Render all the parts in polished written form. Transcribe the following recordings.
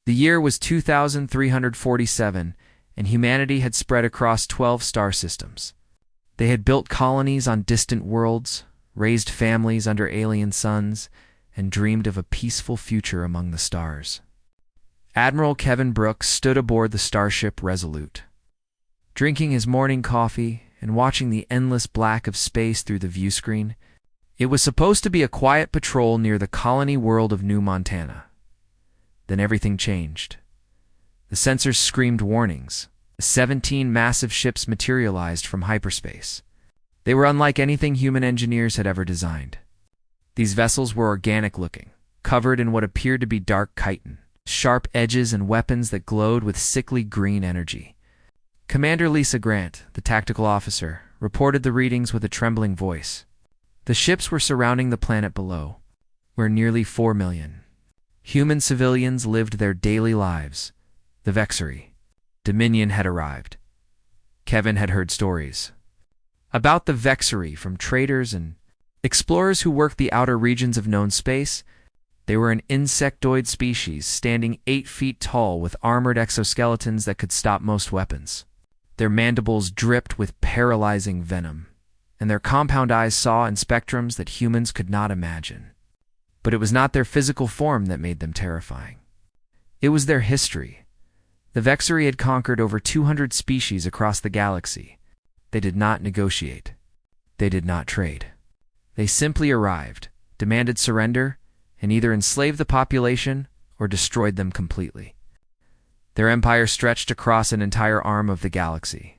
The year was 2347, and humanity had spread across 12 star systems. They had built colonies on distant worlds, raised families under alien suns, and dreamed of a peaceful future among the stars. Admiral Kevin Brooks stood aboard the starship Resolute, drinking his morning coffee and watching the endless black of space through the viewscreen. It was supposed to be a quiet patrol near the colony world of New Montana. Then everything changed. The sensors screamed warnings. 17 massive ships materialized from hyperspace. They were unlike anything human engineers had ever designed. These vessels were organic-looking, covered in what appeared to be dark chitin, sharp edges and weapons that glowed with sickly green energy. Commander Lisa Grant, the tactical officer, reported the readings with a trembling voice. The ships were surrounding the planet below, where nearly 4 million human civilians lived their daily lives. The Vexery Dominion had arrived. Kevin had heard stories about the Vexery from traders and explorers who worked the outer regions of known space. They were an insectoid species, standing 8 feet tall with armored exoskeletons that could stop most weapons. Their mandibles dripped with paralyzing venom, and their compound eyes saw in spectrums that humans could not imagine. But it was not their physical form that made them terrifying. It was their history. The Vexery had conquered over 200 species across the galaxy. They did not negotiate. They did not trade. They simply arrived, demanded surrender, and either enslaved the population or destroyed them completely. Their empire stretched across an entire arm of the galaxy.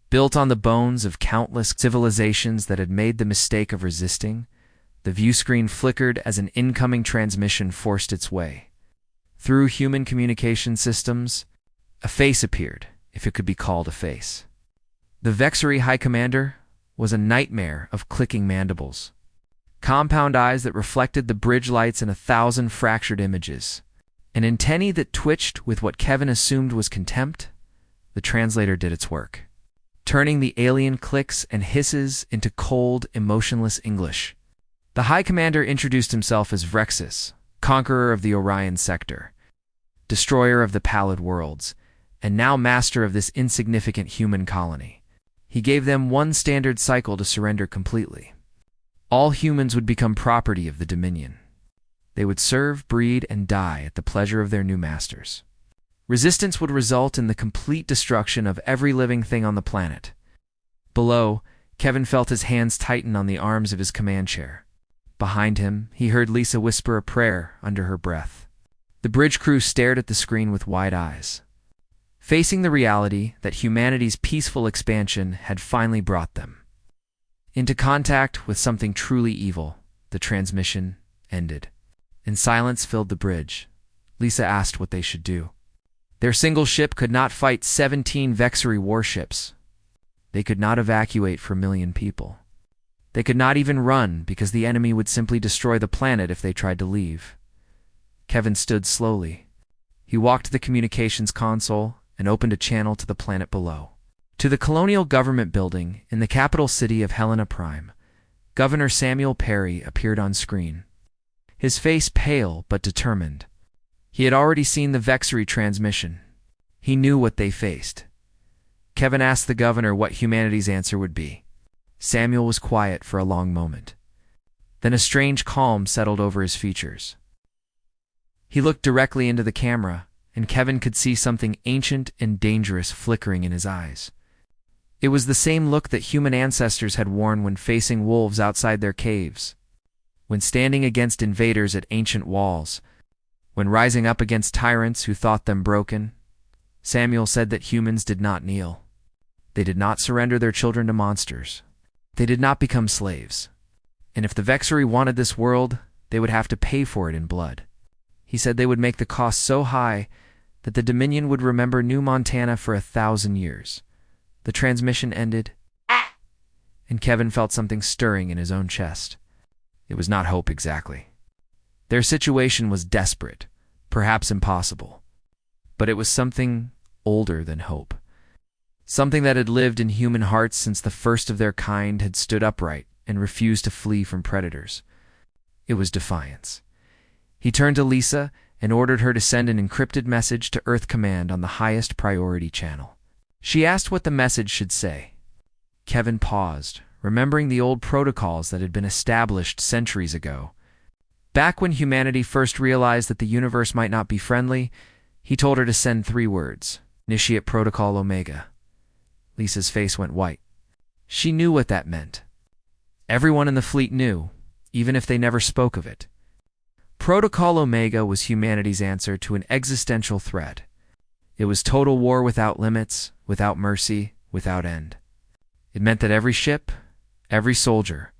Built on the bones of countless civilizations that had made the mistake of resisting, the viewscreen flickered as an incoming transmission forced its way. Through human communication systems, a face appeared, if it could be called a face. The Vexery High Commander was a nightmare of clicking mandibles, compound eyes that reflected the bridge lights in 1,000 fractured images, an antennae that twitched with what Kevin assumed was contempt. The translator did its work, turning the alien clicks and hisses into cold, emotionless English. The High Commander introduced himself as Vrexus, conqueror of the Orion Sector, destroyer of the Pallid Worlds, and now master of this insignificant human colony. He gave them one standard cycle to surrender completely. All humans would become property of the Dominion. They would serve, breed, and die at the pleasure of their new masters. Resistance would result in the complete destruction of every living thing on the planet. Below, Kevin felt his hands tighten on the arms of his command chair. Behind him, he heard Lisa whisper a prayer under her breath. The bridge crew stared at the screen with wide eyes, facing the reality that humanity's peaceful expansion had finally brought them into contact with something truly evil. The transmission ended, and silence filled the bridge. Lisa asked what they should do. Their single ship could not fight 17 Vexery warships. They could not evacuate for 1 million people. They could not even run because the enemy would simply destroy the planet if they tried to leave. Kevin stood slowly. He walked to the communications console and opened a channel to the planet below. To the Colonial Government Building in the capital city of Helena Prime, Governor Samuel Perry appeared on screen, his face pale but determined. He had already seen the Vexery transmission. He knew what they faced. Kevin asked the governor what humanity's answer would be. Samuel was quiet for a long moment. Then a strange calm settled over his features. He looked directly into the camera, and Kevin could see something ancient and dangerous flickering in his eyes. It was the same look that human ancestors had worn when facing wolves outside their caves, when standing against invaders at ancient walls, when rising up against tyrants who thought them broken. Samuel said that humans did not kneel. They did not surrender their children to monsters. They did not become slaves. And if the Vexery wanted this world, they would have to pay for it in blood. He said they would make the cost so high that the Dominion would remember New Montana for 1,000 years. The transmission ended, and Kevin felt something stirring in his own chest. It was not hope exactly. Their situation was desperate, perhaps impossible. But it was something older than hope. Something that had lived in human hearts since the first of their kind had stood upright and refused to flee from predators. It was defiance. He turned to Lisa and ordered her to send an encrypted message to Earth Command on the highest priority channel. She asked what the message should say. Kevin paused, remembering the old protocols that had been established centuries ago. Back when humanity first realized that the universe might not be friendly, he told her to send 3 words: Initiate Protocol Omega. Lisa's face went white. She knew what that meant. Everyone in the fleet knew, even if they never spoke of it. Protocol Omega was humanity's answer to an existential threat. It was total war without limits, without mercy, without end. It meant that every ship, every soldier,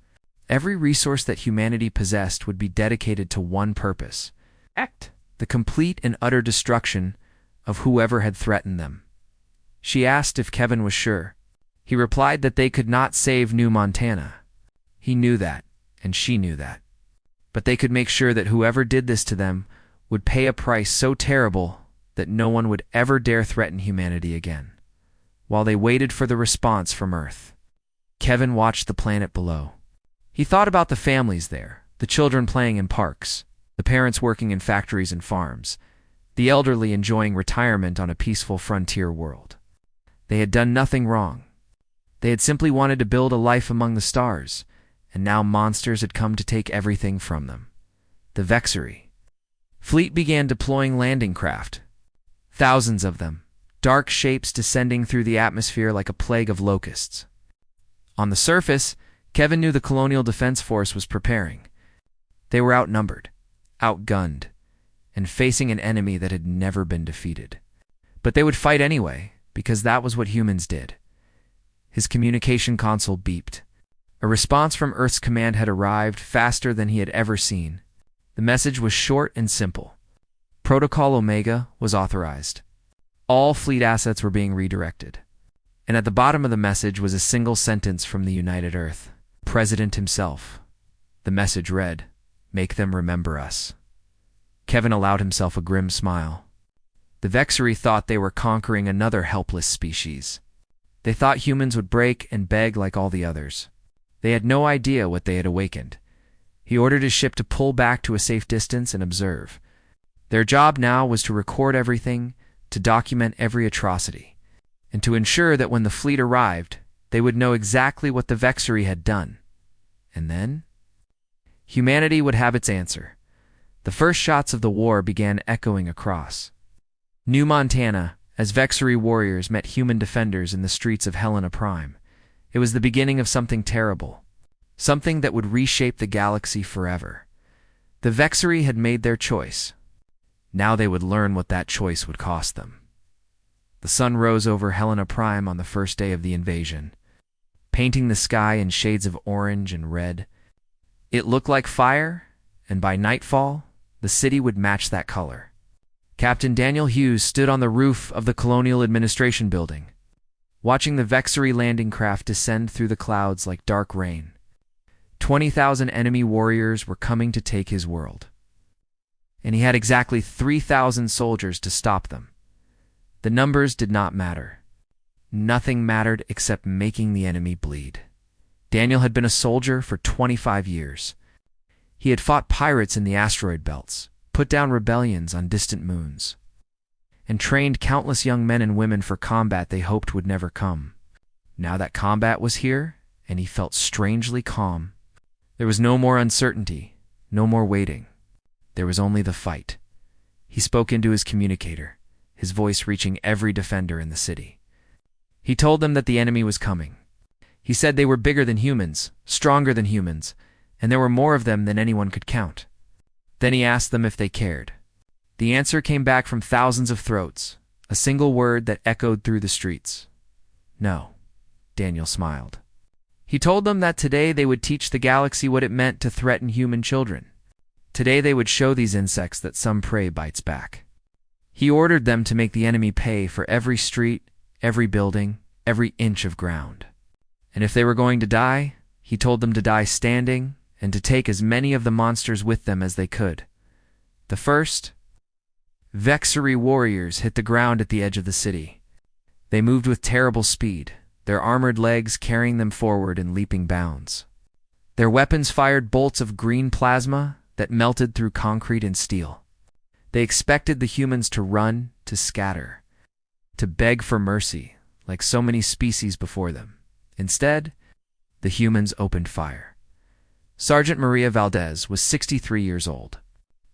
every resource that humanity possessed would be dedicated to one purpose: the complete and utter destruction of whoever had threatened them. She asked if Kevin was sure. He replied that they could not save New Montana. He knew that, and she knew that. But they could make sure that whoever did this to them would pay a price so terrible that no one would ever dare threaten humanity again. While they waited for the response from Earth, Kevin watched the planet below. He thought about the families there, the children playing in parks, the parents working in factories and farms, the elderly enjoying retirement on a peaceful frontier world. They had done nothing wrong. They had simply wanted to build a life among the stars, and now monsters had come to take everything from them. The Vexery fleet began deploying landing craft. Thousands of them, dark shapes descending through the atmosphere like a plague of locusts. On the surface, Kevin knew the Colonial Defense Force was preparing. They were outnumbered, outgunned, and facing an enemy that had never been defeated. But they would fight anyway, because that was what humans did. His communication console beeped. A response from Earth's command had arrived faster than he had ever seen. The message was short and simple. Protocol Omega was authorized. All fleet assets were being redirected. And at the bottom of the message was a single sentence from the United Earth. President himself. The message read, "Make them remember us." Kevin allowed himself a grim smile. The Vexery thought they were conquering another helpless species. They thought humans would break and beg like all the others. They had no idea what they had awakened. He ordered his ship to pull back to a safe distance and observe. Their job now was to record everything, to document every atrocity, and to ensure that when the fleet arrived, they would know exactly what the Vexery had done. And then humanity would have its answer. The first shots of the war began echoing across New Montana as Vexery warriors met human defenders in the streets of Helena Prime. It was the beginning of something terrible, something that would reshape the galaxy forever. The Vexery had made their choice. Now they would learn what that choice would cost them. The sun rose over Helena Prime on the first day of the invasion, painting the sky in shades of orange and red. It looked like fire, and by nightfall, the city would match that color. Captain Daniel Hughes stood on the roof of the Colonial Administration Building, watching the Vexery landing craft descend through the clouds like dark rain. 20,000 enemy warriors were coming to take his world. And he had exactly 3,000 soldiers to stop them. The numbers did not matter. Nothing mattered except making the enemy bleed. Daniel had been a soldier for 25 years. He had fought pirates in the asteroid belts, put down rebellions on distant moons, and trained countless young men and women for combat they hoped would never come. Now that combat was here, and he felt strangely calm. There was no more uncertainty, no more waiting. There was only the fight. He spoke into his communicator, his voice reaching every defender in the city. He told them that the enemy was coming. He said they were bigger than humans, stronger than humans, and there were more of them than anyone could count. Then he asked them if they cared. The answer came back from thousands of throats, a single word that echoed through the streets. No, Daniel smiled. He told them that today they would teach the galaxy what it meant to threaten human children. Today they would show these insects that some prey bites back. He ordered them to make the enemy pay for every street, every building, every inch of ground. And if they were going to die, he told them to die standing and to take as many of the monsters with them as they could. The first Vexery warriors hit the ground at the edge of the city. They moved with terrible speed, their armored legs carrying them forward in leaping bounds. Their weapons fired bolts of green plasma that melted through concrete and steel. They expected the humans to run, to scatter, to beg for mercy, like so many species before them. Instead, the humans opened fire. Sergeant Maria Valdez was 63 years old.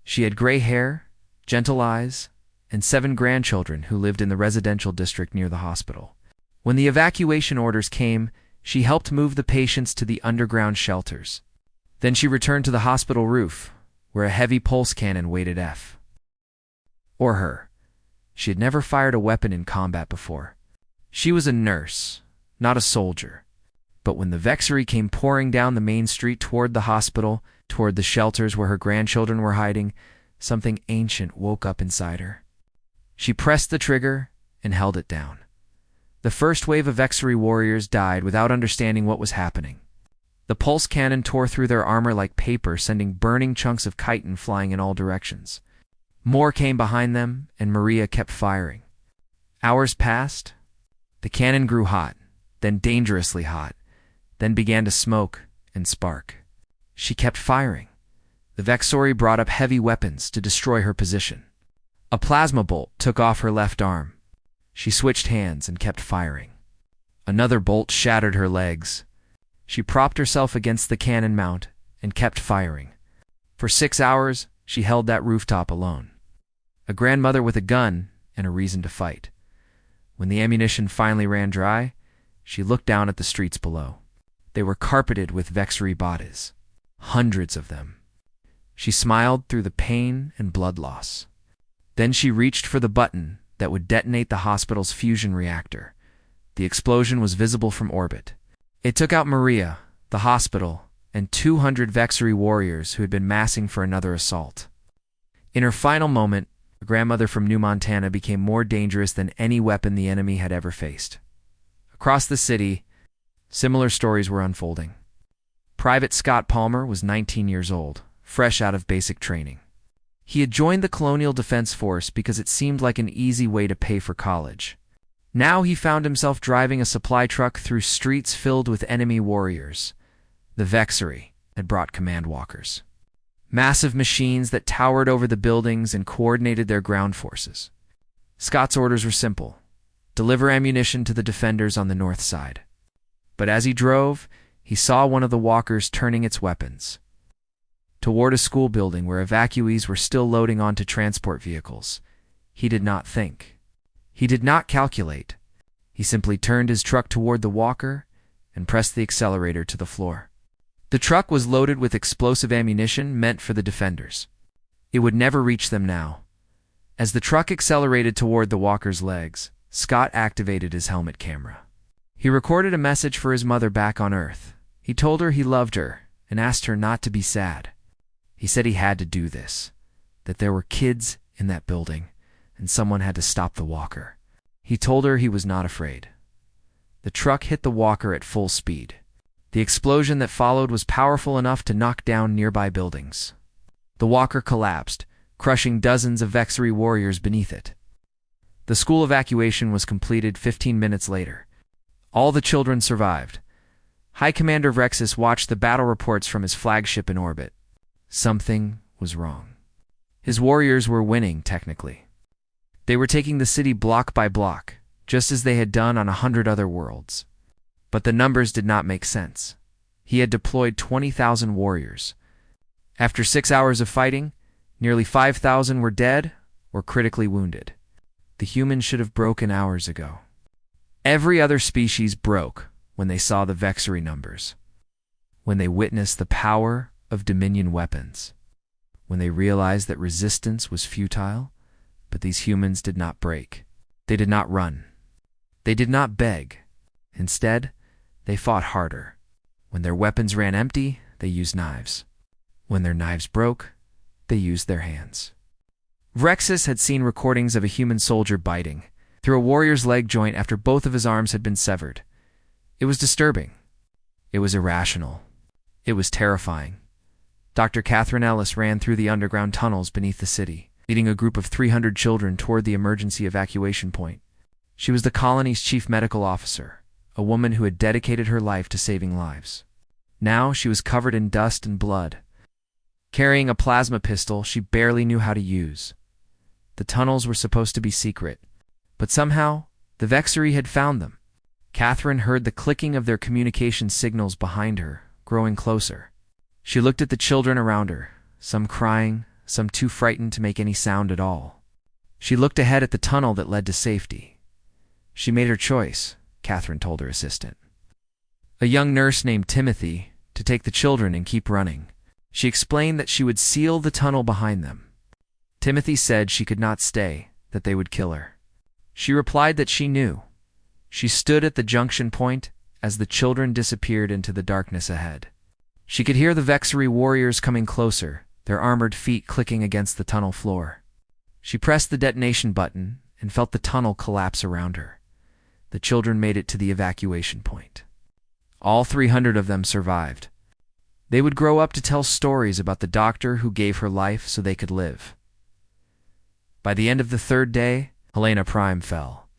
She had gray hair, gentle eyes, and 7 grandchildren who lived in the residential district near the hospital. When the evacuation orders came, she helped move the patients to the underground shelters. Then she returned to the hospital roof, where a heavy pulse cannon waited her. She had never fired a weapon in combat before. She was a nurse, not a soldier. But when the Vexery came pouring down the main street toward the hospital, toward the shelters where her grandchildren were hiding, something ancient woke up inside her. She pressed the trigger and held it down. The first wave of Vexery warriors died without understanding what was happening. The pulse cannon tore through their armor like paper, sending burning chunks of chitin flying in all directions. More came behind them, and Maria kept firing. Hours passed. The cannon grew hot, then dangerously hot, then began to smoke and spark. She kept firing. The Vexery brought up heavy weapons to destroy her position. A plasma bolt took off her left arm. She switched hands and kept firing. Another bolt shattered her legs. She propped herself against the cannon mount and kept firing. For 6 hours, she held that rooftop alone. A grandmother with a gun and a reason to fight. When the ammunition finally ran dry, she looked down at the streets below. They were carpeted with Vexery bodies, hundreds of them. She smiled through the pain and blood loss. Then she reached for the button that would detonate the hospital's fusion reactor. The explosion was visible from orbit. It took out Maria, the hospital, and 200 Vexery warriors who had been massing for another assault. In her final moment, the grandmother from New Montana became more dangerous than any weapon the enemy had ever faced. Across the city, similar stories were unfolding. Private Scott Palmer was 19 years old, fresh out of basic training. He had joined the Colonial Defense Force because it seemed like an easy way to pay for college. Now he found himself driving a supply truck through streets filled with enemy warriors. The Vexery had brought command walkers. Massive machines that towered over the buildings and coordinated their ground forces. Scott's orders were simple: deliver ammunition to the defenders on the north side. But as he drove, he saw one of the walkers turning its weapons toward a school building where evacuees were still loading onto transport vehicles. He did not think. He did not calculate. He simply turned his truck toward the walker and pressed the accelerator to the floor. The truck was loaded with explosive ammunition meant for the defenders. It would never reach them now. As the truck accelerated toward the walker's legs, Scott activated his helmet camera. He recorded a message for his mother back on Earth. He told her he loved her and asked her not to be sad. He said he had to do this, that there were kids in that building, and someone had to stop the walker. He told her he was not afraid. The truck hit the walker at full speed. The explosion that followed was powerful enough to knock down nearby buildings. The walker collapsed, crushing dozens of Vexery warriors beneath it. The school evacuation was completed 15 minutes later. All the children survived. High Commander Vrexis watched the battle reports from his flagship in orbit. Something was wrong. His warriors were winning, technically. They were taking the city block by block, just as they had done on 100 other worlds. But the numbers did not make sense. He had deployed 20,000 warriors. After 6 hours of fighting, nearly 5,000 were dead or critically wounded. The humans should have broken hours ago. Every other species broke when they saw the Vexery numbers, when they witnessed the power of Dominion weapons, when they realized that resistance was futile. But these humans did not break. They did not run. They did not beg. Instead, they fought harder. When their weapons ran empty, they used knives. When their knives broke, they used their hands. Vrexis had seen recordings of a human soldier biting through a warrior's leg joint after both of his arms had been severed. It was disturbing. It was irrational. It was terrifying. Dr. Catherine Ellis ran through the underground tunnels beneath the city, leading a group of 300 children toward the emergency evacuation point. She was the colony's chief medical officer, a woman who had dedicated her life to saving lives. Now she was covered in dust and blood. Carrying a plasma pistol she barely knew how to use. The tunnels were supposed to be secret, but somehow the Vexery had found them. Catherine heard the clicking of their communication signals behind her, growing closer. She looked at the children around her, some crying, some too frightened to make any sound at all. She looked ahead at the tunnel that led to safety. She made her choice, Catherine told her assistant, a young nurse named Timothy, to take the children and keep running. She explained that she would seal the tunnel behind them. Timothy said she could not stay, that they would kill her. She replied that she knew. She stood at the junction point as the children disappeared into the darkness ahead. She could hear the Vexery warriors coming closer, their armored feet clicking against the tunnel floor. She pressed the detonation button and felt the tunnel collapse around her. The children made it to the evacuation point. All 300 of them survived. They would grow up to tell stories about the doctor who gave her life so they could live. By the end of the third day, Helena Prime fell.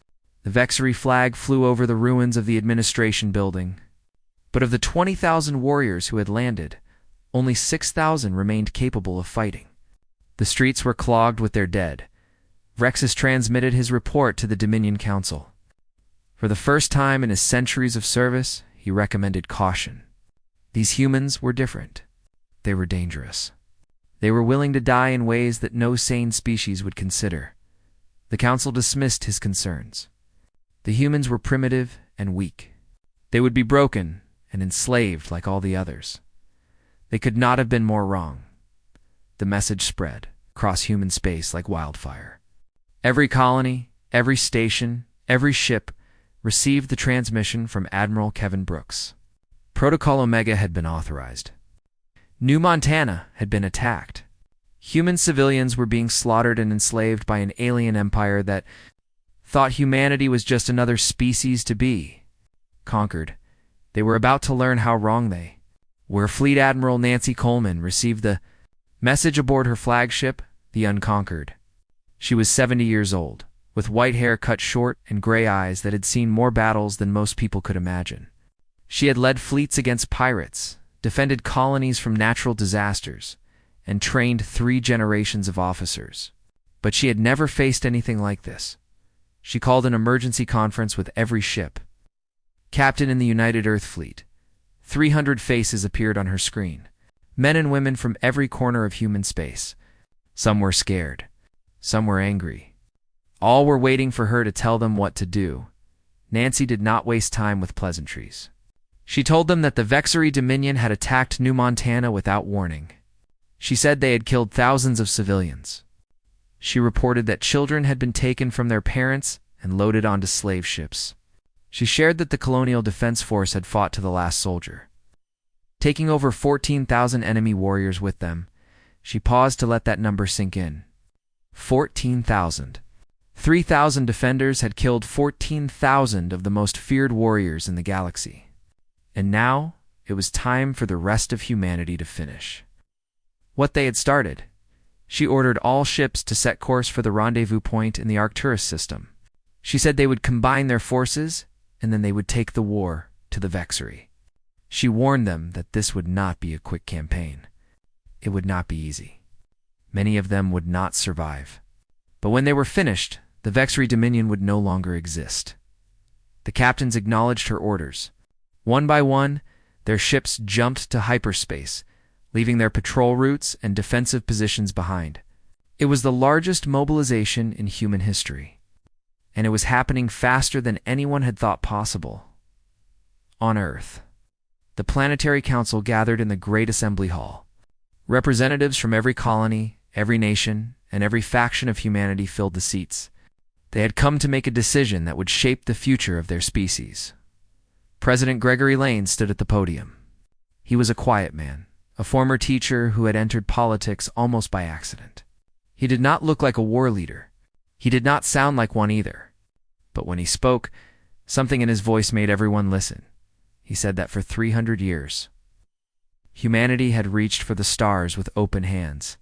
The Vexery flag flew over the ruins of the administration building. But of the 20,000 warriors who had landed, only 6,000 remained capable of fighting. The streets were clogged with their dead. Rexus transmitted his report to the Dominion Council. For the first time in his centuries of service, he recommended caution. These humans were different. They were dangerous. They were willing to die in ways that no sane species would consider. The council dismissed his concerns. The humans were primitive and weak. They would be broken and enslaved like all the others. They could not have been more wrong. The message spread across human space like wildfire. Every colony, every station, every ship received the transmission from Admiral Kevin Brooks. Protocol Omega had been authorized. New Montana had been attacked. Human civilians were being slaughtered and enslaved by an alien empire that thought humanity was just another species to be conquered. They were about to learn how wrong they were. Fleet Admiral Nancy Coleman received the message aboard her flagship, the Unconquered. She was 70 years old, with white hair cut short and gray eyes that had seen more battles than most people could imagine. She had led fleets against pirates, defended colonies from natural disasters, and trained 3 generations of officers. But she had never faced anything like this. She called an emergency conference with every ship. Captain in the United Earth Fleet. 300 faces appeared on her screen. Men and women from every corner of human space. Some were scared. Some were angry. All were waiting for her to tell them what to do. Nancy did not waste time with pleasantries. She told them that the Vexery Dominion had attacked New Montana without warning. She said they had killed thousands of civilians. She reported that children had been taken from their parents and loaded onto slave ships. She shared that the Colonial Defense Force had fought to the last soldier, taking over 14,000 enemy warriors with them. She paused to let that number sink in. 14,000. 3,000 defenders had killed 14,000 of the most feared warriors in the galaxy. And now, it was time for the rest of humanity to finish what they had started. She ordered all ships to set course for the rendezvous point in the Arcturus system. She said they would combine their forces, and then they would take the war to the Vexery. She warned them that this would not be a quick campaign. It would not be easy. Many of them would not survive. But when they were finished, the Vexery Dominion would no longer exist. The captains acknowledged her orders. One by one, their ships jumped to hyperspace, leaving their patrol routes and defensive positions behind. It was the largest mobilization in human history, and it was happening faster than anyone had thought possible. On Earth, the Planetary Council gathered in the Great Assembly Hall. Representatives from every colony, every nation, and every faction of humanity filled the seats. They had come to make a decision that would shape the future of their species. President Gregory Lane stood at the podium. He was a quiet man, a former teacher who had entered politics almost by accident. He did not look like a war leader. He did not sound like one either. But when he spoke, something in his voice made everyone listen. He said that for 300 years, humanity had reached for the stars with open hands.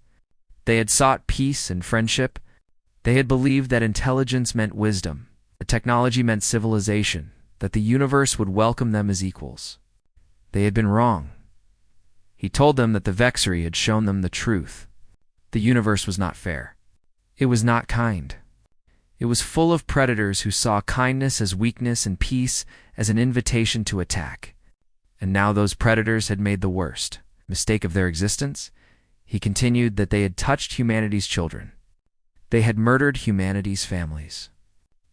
They had sought peace and friendship. They had believed that intelligence meant wisdom, that technology meant civilization, that the universe would welcome them as equals. They had been wrong. He told them that the Vexery had shown them the truth. The universe was not fair. It was not kind. It was full of predators who saw kindness as weakness and peace as an invitation to attack. And now those predators had made the worst mistake of their existence. He continued that they had touched humanity's children. They had murdered humanity's families.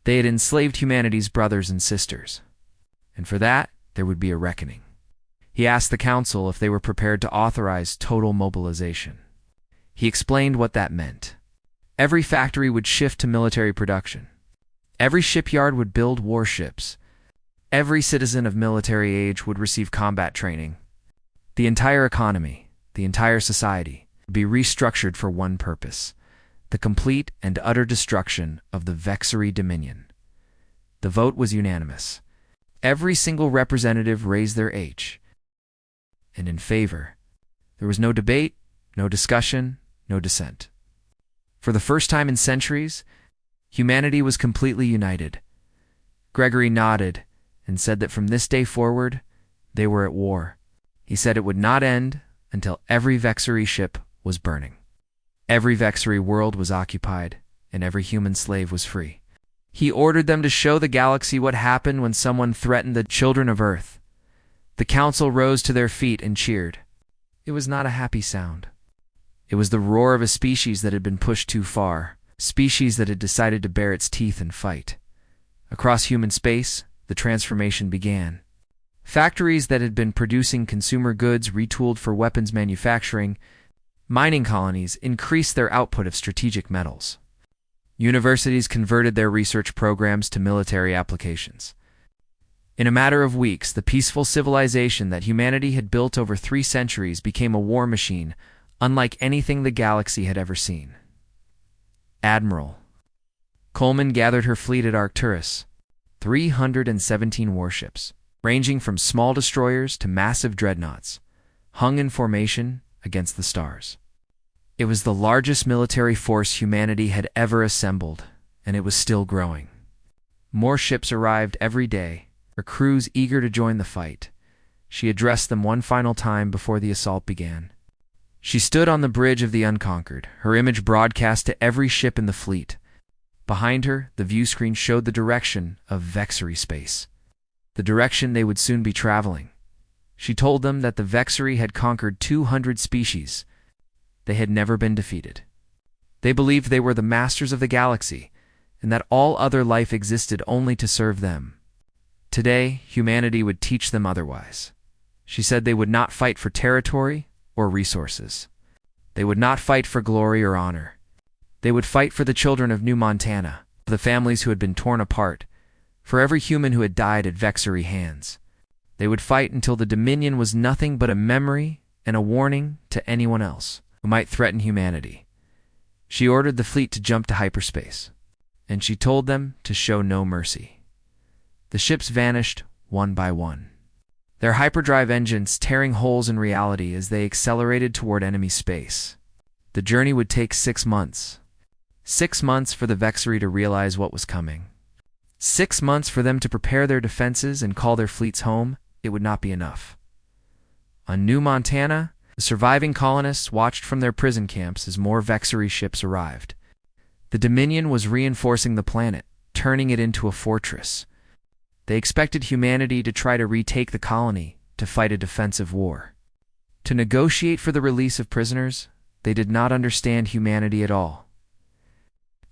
They had enslaved humanity's brothers and sisters. And for that, there would be a reckoning. He asked the council if they were prepared to authorize total mobilization. He explained what that meant. Every factory would shift to military production. Every shipyard would build warships. Every citizen of military age would receive combat training. The entire economy, the entire society, would be restructured for one purpose: the complete and utter destruction of the Vexery Dominion. The vote was unanimous. Every single representative raised their H. And in favor. There was no debate, no discussion, no dissent. For the first time in centuries, humanity was completely united. Gregory nodded and said that from this day forward, they were at war. He said it would not end until every Vexery ship was burning. Every Vexery world was occupied, and every human slave was free. He ordered them to show the galaxy what happened when someone threatened the children of Earth. The council rose to their feet and cheered. It was not a happy sound. It was the roar of a species that had been pushed too far, a species that had decided to bare its teeth and fight. Across human space, the transformation began. Factories that had been producing consumer goods retooled for weapons manufacturing. Mining colonies increased their output of strategic metals. Universities converted their research programs to military applications. In a matter of weeks, the peaceful civilization that humanity had built over 3 centuries became a war machine, unlike anything the galaxy had ever seen. Admiral Coleman gathered her fleet at Arcturus, 317 warships, ranging from small destroyers to massive dreadnoughts, hung in formation against the stars. It was the largest military force humanity had ever assembled, and it was still growing. More ships arrived every day, her crews eager to join the fight. She addressed them one final time before the assault began. She stood on the bridge of the Unconquered, her image broadcast to every ship in the fleet. Behind her, the view screen showed the direction of Vexery space, the direction they would soon be traveling. She told them that the Vexery had conquered 200 species. They had never been defeated. They believed they were the masters of the galaxy, and that all other life existed only to serve them. Today, humanity would teach them otherwise. She said they would not fight for territory or resources. They would not fight for glory or honor. They would fight for the children of New Montana, for the families who had been torn apart, for every human who had died at Vexery hands. They would fight until the Dominion was nothing but a memory and a warning to anyone else who might threaten humanity. She ordered the fleet to jump to hyperspace, and she told them to show no mercy. The ships vanished one by one, their hyperdrive engines tearing holes in reality as they accelerated toward enemy space. The journey would take 6 months. 6 months for the Vexery to realize what was coming. 6 months for them to prepare their defenses and call their fleets home. It would not be enough. On New Montana, the surviving colonists watched from their prison camps as more Vexery ships arrived. The Dominion was reinforcing the planet, turning it into a fortress. They expected humanity to try to retake the colony, to fight a defensive war. To negotiate for the release of prisoners, they did not understand humanity at all.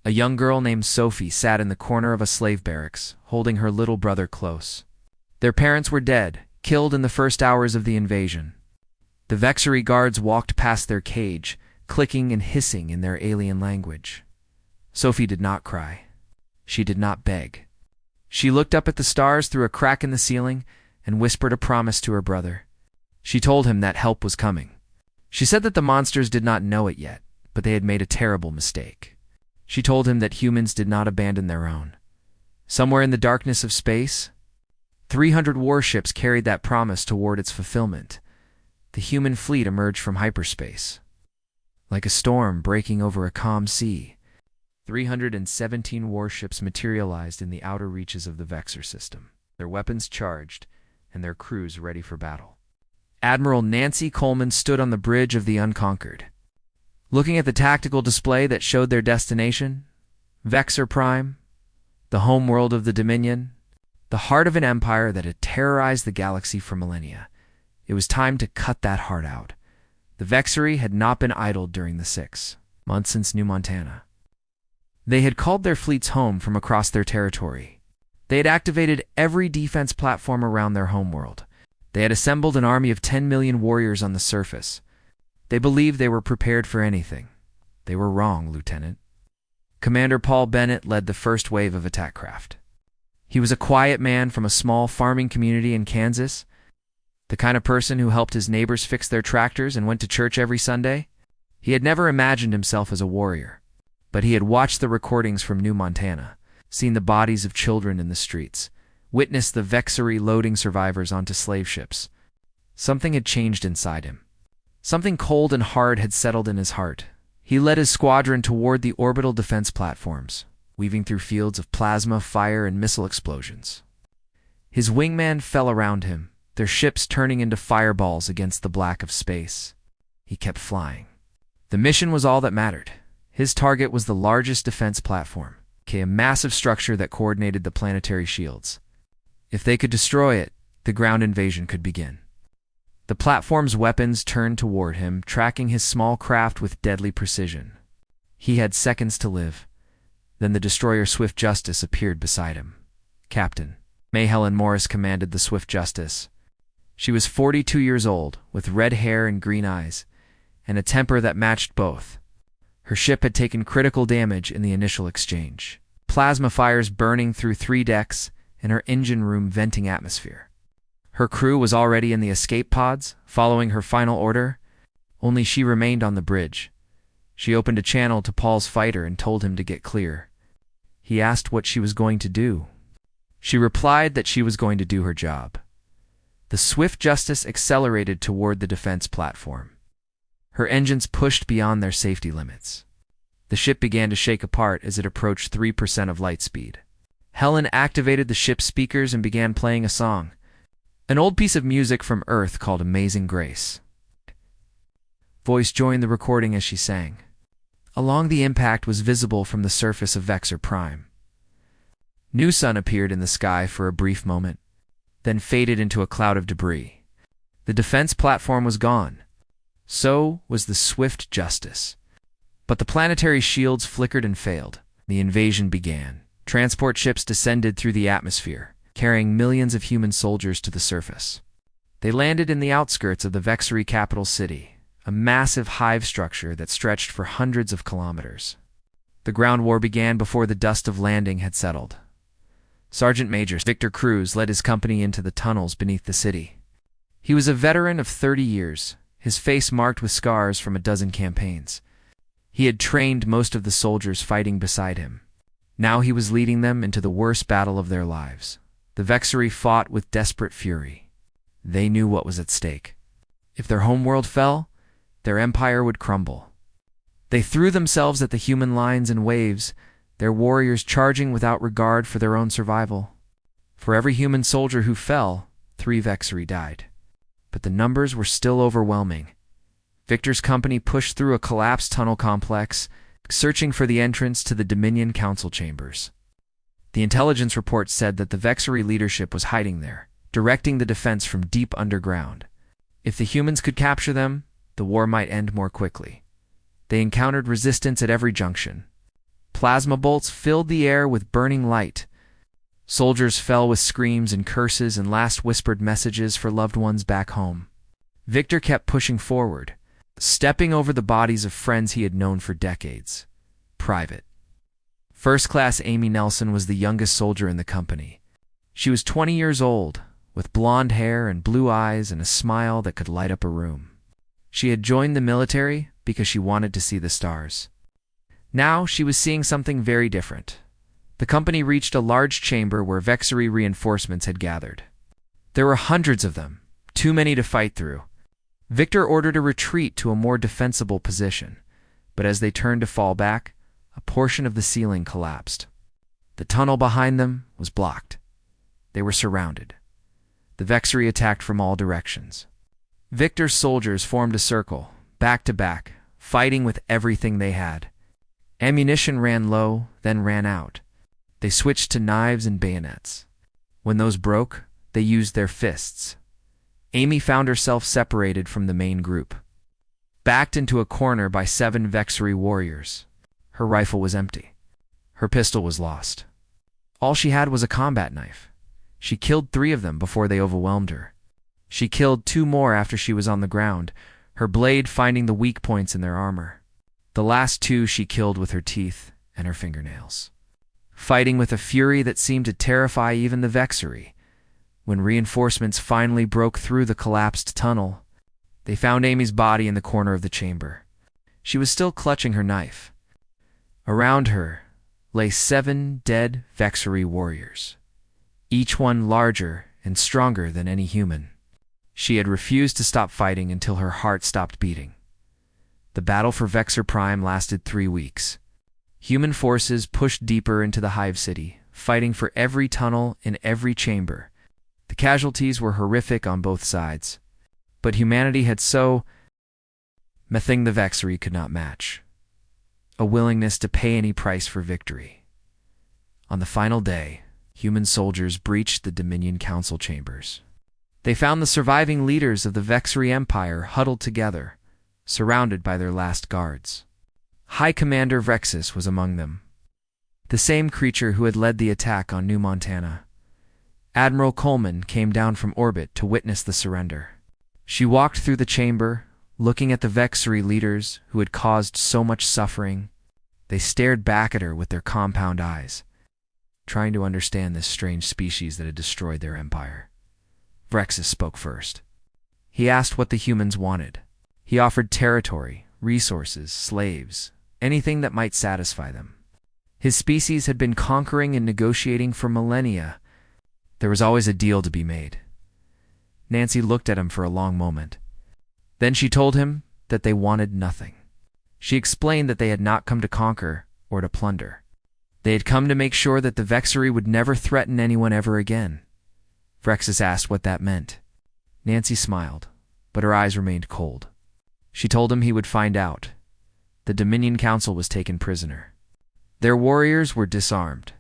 A young girl named Sophie sat in the corner of a slave barracks, holding her little brother close. Their parents were dead, killed in the first hours of the invasion. The Vexery guards walked past their cage, clicking and hissing in their alien language. Sophie did not cry. She did not beg. She looked up at the stars through a crack in the ceiling and whispered a promise to her brother. She told him that help was coming. She said that the monsters did not know it yet, but they had made a terrible mistake. She told him that humans did not abandon their own. Somewhere in the darkness of space, 300 warships carried that promise toward its fulfillment. The human fleet emerged from hyperspace. Like a storm breaking over a calm sea, 317 warships materialized in the outer reaches of the Vexer system, their weapons charged and their crews ready for battle. Admiral Nancy Coleman stood on the bridge of the Unconquered. Looking at the tactical display that showed their destination, Vexor Prime, the home world of the Dominion, the heart of an empire that had terrorized the galaxy for millennia. It was time to cut that heart out. The Vexori had not been idle during the 6 months since New Montana. They had called their fleets home from across their territory. They had activated every defense platform around their homeworld. They had assembled an army of 10 million warriors on the surface. They believed they were prepared for anything. They were wrong, Lieutenant. Commander Paul Bennett led the first wave of attack craft. He was a quiet man from a small farming community in Kansas, the kind of person who helped his neighbors fix their tractors and went to church every Sunday. He had never imagined himself as a warrior, but he had watched the recordings from New Montana, seen the bodies of children in the streets, witnessed the Vexori loading survivors onto slave ships. Something had changed inside him. Something cold and hard had settled in his heart. He led his squadron toward the orbital defense platforms, weaving through fields of plasma, fire, and missile explosions. His wingman fell around him, their ships turning into fireballs against the black of space. He kept flying. The mission was all that mattered. His target was the largest defense platform, a massive structure that coordinated the planetary shields. If they could destroy it, the ground invasion could begin. The platform's weapons turned toward him, tracking his small craft with deadly precision. He had seconds to live. Then the destroyer Swift Justice appeared beside him. Captain May Helen Morris commanded the Swift Justice. She was 42 years old, with red hair and green eyes, and a temper that matched both. Her ship had taken critical damage in the initial exchange. Plasma fires burning through 3 decks, and her engine room venting atmosphere. Her crew was already in the escape pods, following her final order. Only she remained on the bridge. She opened a channel to Paul's fighter and told him to get clear. He asked what she was going to do. She replied that she was going to do her job. The Swift Justice accelerated toward the defense platform. Her engines pushed beyond their safety limits. The ship began to shake apart as it approached 3% of light speed. Helen activated the ship's speakers and began playing a song, an old piece of music from Earth called Amazing Grace. Voice joined the recording as she sang. Along the impact was visible from the surface of Vexor Prime. New sun appeared in the sky for a brief moment, then faded into a cloud of debris. The defense platform was gone. So was the Swift Justice. But the planetary shields flickered and failed. The invasion began. Transport ships descended through the atmosphere, carrying millions of human soldiers to the surface. They landed in the outskirts of the Vexori capital city, a massive hive structure that stretched for hundreds of kilometers. The ground war began before the dust of landing had settled. Sergeant Major Victor Cruz led his company into the tunnels beneath the city. He was a veteran of 30 years, his face marked with scars from a dozen campaigns. He had trained most of the soldiers fighting beside him. Now he was leading them into the worst battle of their lives. The Vexori fought with desperate fury. They knew what was at stake. If their homeworld fell, their empire would crumble. They threw themselves at the human lines in waves, their warriors charging without regard for their own survival. For every human soldier who fell, 3 Vexori died. But the numbers were still overwhelming. Victor's company pushed through a collapsed tunnel complex, searching for the entrance to the Dominion Council chambers. The intelligence report said that the Vexori leadership was hiding there, directing the defense from deep underground. If the humans could capture them, the war might end more quickly. They encountered resistance at every junction. Plasma bolts filled the air with burning light. Soldiers fell with screams and curses and last whispered messages for loved ones back home. Victor kept pushing forward, stepping over the bodies of friends he had known for decades. Private First Class Amy Nelson was the youngest soldier in the company. She was 20 years old, with blonde hair and blue eyes and a smile that could light up a room. She had joined the military because she wanted to see the stars. Now she was seeing something very different. The company reached a large chamber where Vexori reinforcements had gathered. There were hundreds of them, too many to fight through. Victor ordered a retreat to a more defensible position, but as they turned to fall back, a portion of the ceiling collapsed. The tunnel behind them was blocked. They were surrounded. The Vexori attacked from all directions. Victor's soldiers formed a circle, back to back, fighting with everything they had. Ammunition ran low, then ran out. They switched to knives and bayonets. When those broke, they used their fists. Amy found herself separated from the main group, backed into a corner by 7 Vexery warriors. Her rifle was empty. Her pistol was lost. All she had was a combat knife. She killed 3 of them before they overwhelmed her. She killed 2 more after she was on the ground, her blade finding the weak points in their armor. The last 2 she killed with her teeth and her fingernails. Fighting with a fury that seemed to terrify even the Vexery, when reinforcements finally broke through the collapsed tunnel, they found Amy's body in the corner of the chamber. She was still clutching her knife. Around her lay 7 dead Vexery warriors, each one larger and stronger than any human. She had refused to stop fighting until her heart stopped beating. The battle for Vexer Prime lasted 3 weeks. Human forces pushed deeper into the Hive City, fighting for every tunnel in every chamber. The casualties were horrific on both sides, but humanity had a thing the Vexery could not match: a willingness to pay any price for victory. On the final day, human soldiers breached the Dominion Council chambers. They found the surviving leaders of the Vexery Empire huddled together, surrounded by their last guards. High Commander Vrexus was among them, the same creature who had led the attack on New Montana. Admiral Coleman came down from orbit to witness the surrender. She walked through the chamber, looking at the Vexery leaders who had caused so much suffering. They stared back at her with their compound eyes, trying to understand this strange species that had destroyed their empire. Vrexus spoke first. He asked what the humans wanted. He offered territory, resources, slaves, anything that might satisfy them. His species had been conquering and negotiating for millennia. There was always a deal to be made. Nancy looked at him for a long moment. Then she told him that they wanted nothing. She explained that they had not come to conquer or to plunder. They had come to make sure that the Vexery would never threaten anyone ever again. Vrexus asked what that meant. Nancy smiled, but her eyes remained cold. She told him he would find out. The Dominion Council was taken prisoner. Their warriors were disarmed.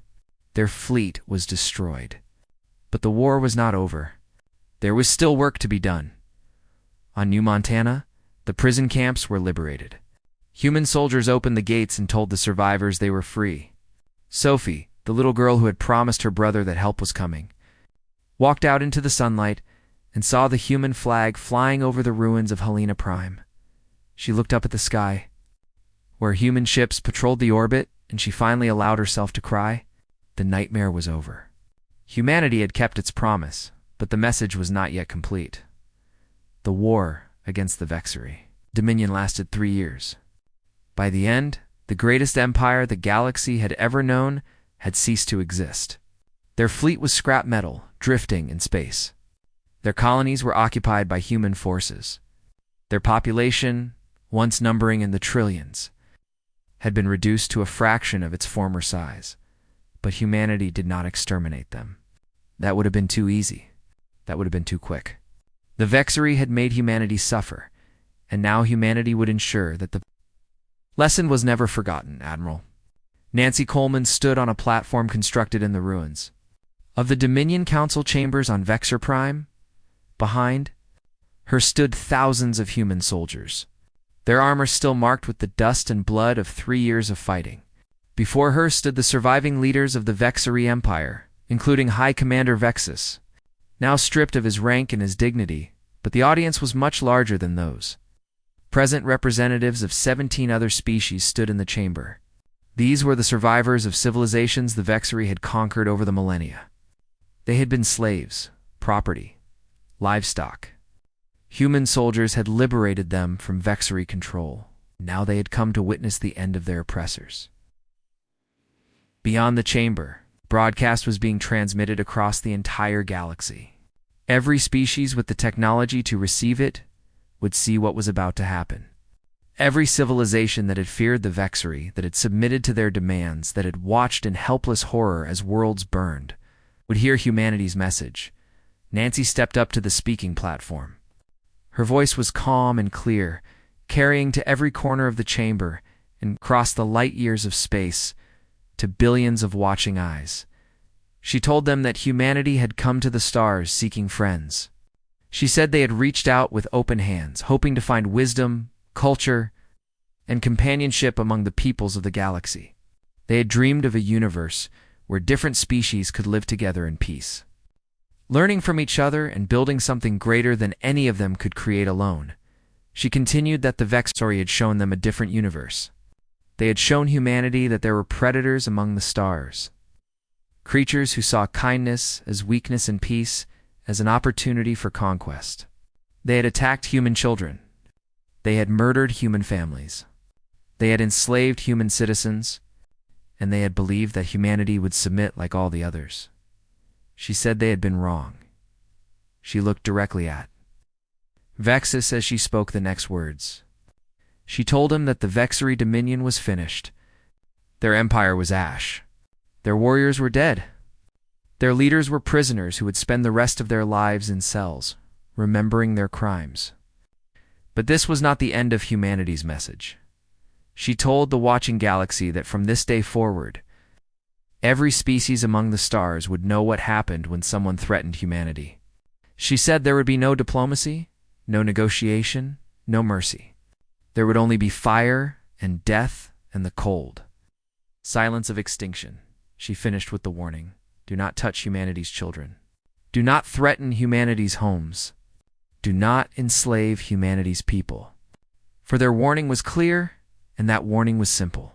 Their fleet was destroyed. But the war was not over. There was still work to be done. On New Montana, the prison camps were liberated. Human soldiers opened the gates and told the survivors they were free. Sophie, the little girl who had promised her brother that help was coming, walked out into the sunlight and saw the human flag flying over the ruins of Helena Prime. She looked up at the sky, where human ships patrolled the orbit, and she finally allowed herself to cry. The nightmare was over. Humanity had kept its promise, but the message was not yet complete. The war against the Vexery Dominion lasted 3 years. By the end, the greatest empire the galaxy had ever known had ceased to exist. Their fleet was scrap metal, drifting in space. Their colonies were occupied by human forces. Their population, once numbering in the trillions, had been reduced to a fraction of its former size. But humanity did not exterminate them. That would have been too easy. That would have been too quick. The Vexery had made humanity suffer, and now humanity would ensure that the lesson was never forgotten, Admiral. Nancy Coleman stood on a platform constructed in the ruins of the Dominion Council chambers on Vexer Prime. Behind her stood thousands of human soldiers, their armor still marked with the dust and blood of 3 years of fighting. Before her stood the surviving leaders of the Vexery Empire, including High Commander Vexus, now stripped of his rank and his dignity, but the audience was much larger than those. Present representatives of 17 other species stood in the chamber. These were the survivors of civilizations the Vexery had conquered over the millennia. They had been slaves, property, livestock. Human soldiers had liberated them from Vexery control. Now they had come to witness the end of their oppressors. Beyond the chamber, broadcast was being transmitted across the entire galaxy. Every species with the technology to receive it would see what was about to happen. Every civilization that had feared the Vexery, that had submitted to their demands, that had watched in helpless horror as worlds burned, would hear humanity's message. Nancy stepped up to the speaking platform. Her voice was calm and clear, carrying to every corner of the chamber and across the light years of space to billions of watching eyes. She told them that humanity had come to the stars seeking friends. She said they had reached out with open hands, hoping to find wisdom, culture, and companionship among the peoples of the galaxy. They had dreamed of a universe where different species could live together in peace, learning from each other and building something greater than any of them could create alone. She continued that the Vex story had shown them a different universe. They had shown humanity that there were predators among the stars, creatures who saw kindness as weakness and peace as an opportunity for conquest. They had attacked human children. They had murdered human families. They had enslaved human citizens, and they had believed that humanity would submit like all the others. She said they had been wrong. She looked directly at Vexus as she spoke the next words. She told him that the Vexery Dominion was finished. Their empire was ash. Their warriors were dead. Their leaders were prisoners who would spend the rest of their lives in cells, remembering their crimes. But this was not the end of humanity's message. She told the watching galaxy that from this day forward, every species among the stars would know what happened when someone threatened humanity. She said there would be no diplomacy, no negotiation, no mercy. There would only be fire and death and the cold. Silence of extinction. She finished with the warning. Do not touch humanity's children. Do not threaten humanity's homes. Do not enslave humanity's people. For their warning was clear, and that warning was simple.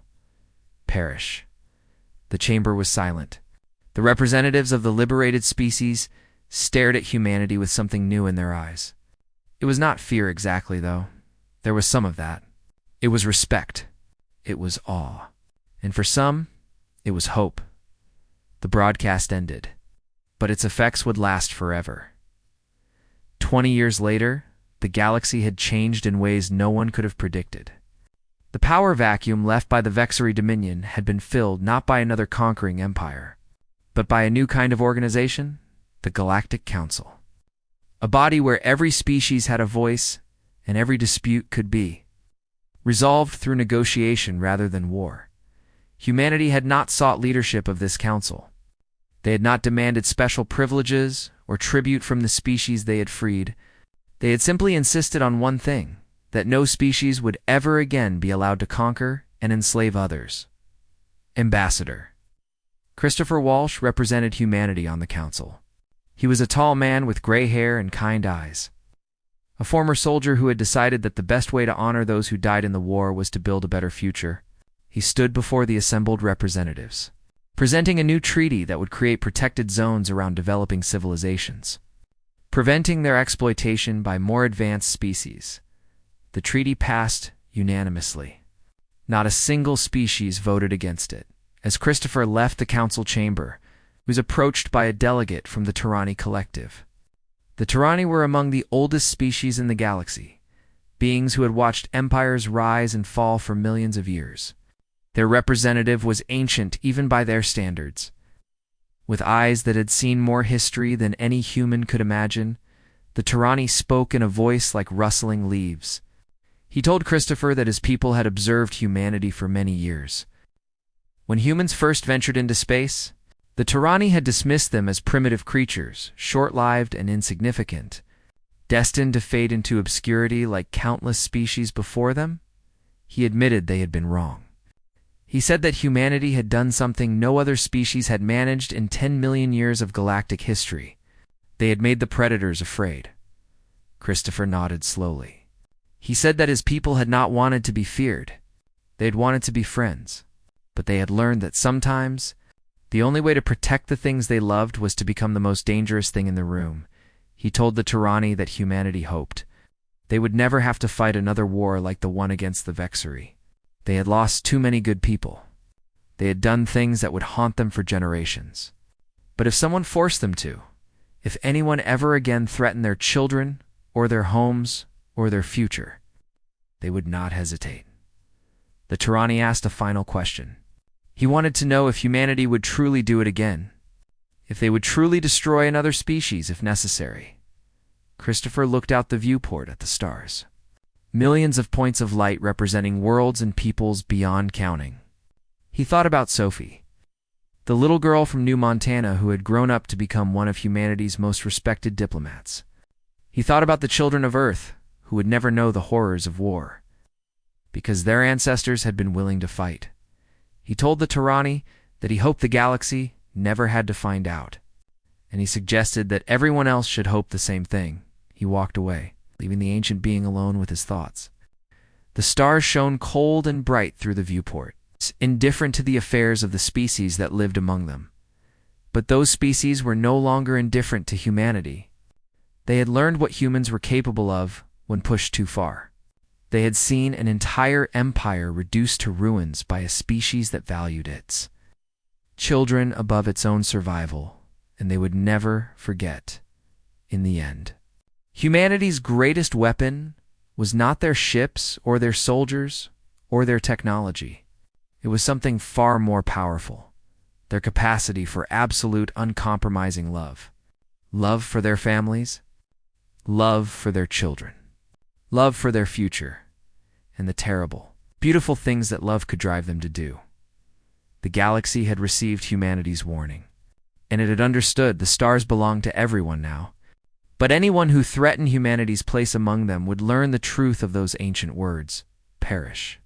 Perish. The chamber was silent. The representatives of the liberated species stared at humanity with something new in their eyes. It was not fear exactly, though. There was some of that. It was respect. It was awe. And for some, it was hope. The broadcast ended, but its effects would last forever. 20 years later, the galaxy had changed in ways no one could have predicted. The power vacuum left by the Vexery Dominion had been filled not by another conquering empire, but by a new kind of organization, the Galactic Council. A body where every species had a voice and every dispute could be resolved through negotiation rather than war. Humanity had not sought leadership of this council. They had not demanded special privileges or tribute from the species they had freed. They had simply insisted on one thing, that no species would ever again be allowed to conquer and enslave others. Ambassador. Christopher Walsh represented humanity on the council. He was a tall man with gray hair and kind eyes. A former soldier who had decided that the best way to honor those who died in the war was to build a better future. He stood before the assembled representatives, presenting a new treaty that would create protected zones around developing civilizations, preventing their exploitation by more advanced species. The treaty passed unanimously. Not a single species voted against it. As Christopher left the council chamber, he was approached by a delegate from the Tyranni Collective. The Tyranni were among the oldest species in the galaxy, beings who had watched empires rise and fall for millions of years. Their representative was ancient even by their standards. With eyes that had seen more history than any human could imagine, the Tyranni spoke in a voice like rustling leaves. He told Christopher that his people had observed humanity for many years. When humans first ventured into space, the Tyranni had dismissed them as primitive creatures, short-lived and insignificant, destined to fade into obscurity like countless species before them. He admitted they had been wrong. He said that humanity had done something no other species had managed in 10 million years of galactic history. They had made the predators afraid. Christopher nodded slowly. He said that his people had not wanted to be feared. They had wanted to be friends. But they had learned that sometimes the only way to protect the things they loved was to become the most dangerous thing in the room. He told the Tyranni that humanity hoped they would never have to fight another war like the one against the Vexery. They had lost too many good people. They had done things that would haunt them for generations. But if someone forced them to, if anyone ever again threatened their children or their homes or their future, they would not hesitate. The Tyranni asked a final question. He wanted to know if humanity would truly do it again, if they would truly destroy another species if necessary. Christopher looked out the viewport at the stars. millions of points of light representing worlds and peoples beyond counting. He thought about Sophie, the little girl from New Montana who had grown up to become one of humanity's most respected diplomats. He thought about the children of Earth, who would never know the horrors of war, because their ancestors had been willing to fight. He told the Tyranni that he hoped the galaxy never had to find out, and he suggested that everyone else should hope the same thing. He walked away, leaving the ancient being alone with his thoughts. The stars shone cold and bright through the viewport, indifferent to the affairs of the species that lived among them. But those species were no longer indifferent to humanity. They had learned what humans were capable of when pushed too far. They had seen an entire empire reduced to ruins by a species that valued its children above its own survival, and they would never forget in the end. Humanity's greatest weapon was not their ships or their soldiers or their technology. It was something far more powerful, their capacity for absolute uncompromising love. Love for their families, love for their children, love for their future, and the terrible, beautiful things that love could drive them to do. The galaxy had received humanity's warning, and it had understood the stars belonged to everyone now. But anyone who threatened humanity's place among them would learn the truth of those ancient words: perish.